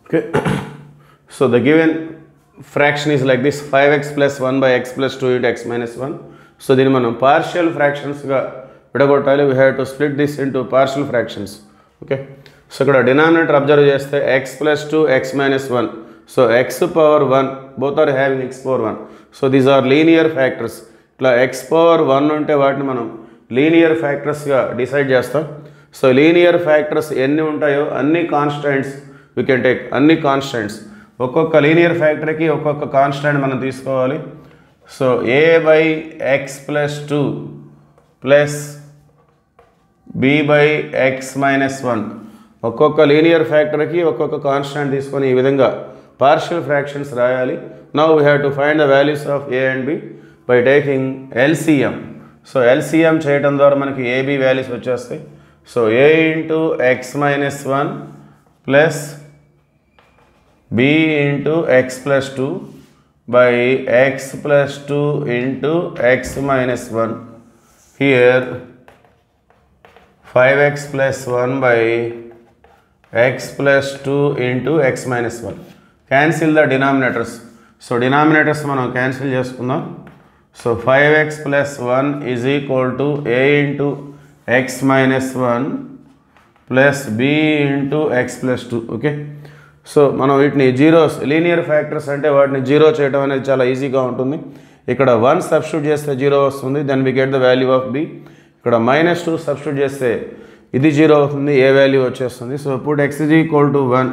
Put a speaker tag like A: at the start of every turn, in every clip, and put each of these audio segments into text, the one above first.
A: Okay. So the given fraction is like this, 5x plus 1 by x plus 2 into x minus 1. So దీన్ని మనం partial ఫ్రాక్షన్స్గా విడగొట్టాలి. We have to split this into partial fractions. Okay, so ఇక్కడ denominator observe చేస్తే x plus 2 x minus 1. సో x power 1 both are having x power 1. So these are linear factors. ఇట్లా x power 1 ఉంటే వాటిని మనం linear ఫ్యాక్టర్స్గా decide చేస్తాం. So linear factors ఎన్ని ఉంటాయో అన్ని కాన్స్టెంట్స్ వీ కెన్ టేక్, అన్ని కాన్స్టెంట్స్. ఒక్కొక్క లీనియర్ ఫ్యాక్టర్కి ఒక్కొక్క కాన్స్టెంట్ మనం తీసుకోవాలి. So a by x plus 2 plus b by x minus 1, ఒక్కొక్క లీనియర్ ఫ్యాక్టర్కి ఒక్కొక్క కాన్స్టెంట్ తీసుకొని ఈ విధంగా పార్షియల్ ఫ్రాక్షన్స్ రాయాలి. Now we have to find the values of a and b by taking LCM. So LCM చేయడం ద్వారా మనకి ab వాల్యూస్ వచ్చేస్తాయి. So a into x minus 1 plus b into x plus 2 by x plus 2 into x minus 1. Here 5x plus 1 by x plus 2 into x minus 1. Cancel the denominators. So denominators మనం cancel చేసుకుందాం. So 5x plus 1 is equal to a into x minus 1 plus b into x plus 2. Okay, so మనం వీటిని zeros, linear factors అంటే వాటిని zero చేయడం అనేది చాలా ఈజీగా ఉంటుంది. ఇక్కడ 1 సబ్స్టిట్యూట్ చేస్తే 0 వస్తుంది, then we get the value of b. ఇక్కడ -2 సబ్స్టిట్యూట్ చేస్తే ఇది 0 అవుతుంది, ఏ వాల్యూ వచ్చేస్తుంది. So put x is equal to 1.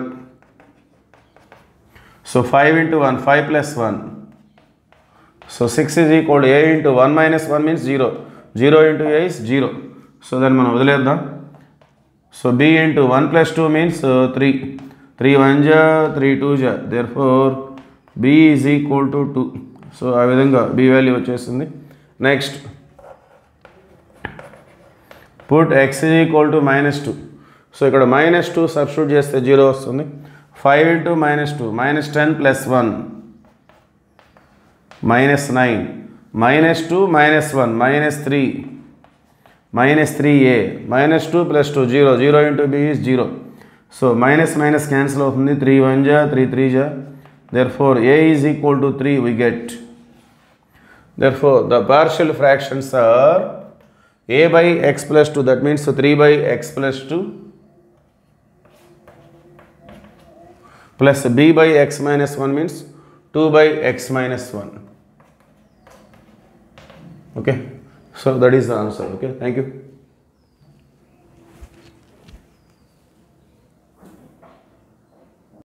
A: So 5 into 1, 5 plus 1. So 6 is equal to a into 1 minus 1 means 0. 0 into a is 0. So దాన్ని మనం వదిలేద్దాం. So b into 1 plus 2 means 3. 3 1 ja 3 2 ja, therefore b is equal to 2. So ఆ విధంగా b value వచ్చేస్తుంది. Next put x is equal to -2. So ఇక్కడ -2 substitute చేస్తే 0 వస్తుంది. 5 into -2, -10 plus 1 -9, -2 -1 -3, -3a, -2 plus 2 0, 0 into b is 0. So minus minus cancel అవుతుంది. 3 1 ja 3 3 ja, therefore a is equal to 3 we get. Therefore the partial fractions are a by x plus 2, that means 3 by x plus 2 plus b by x minus 1 means 2 by x minus 1. Okay, so that is the answer. Okay, thank you.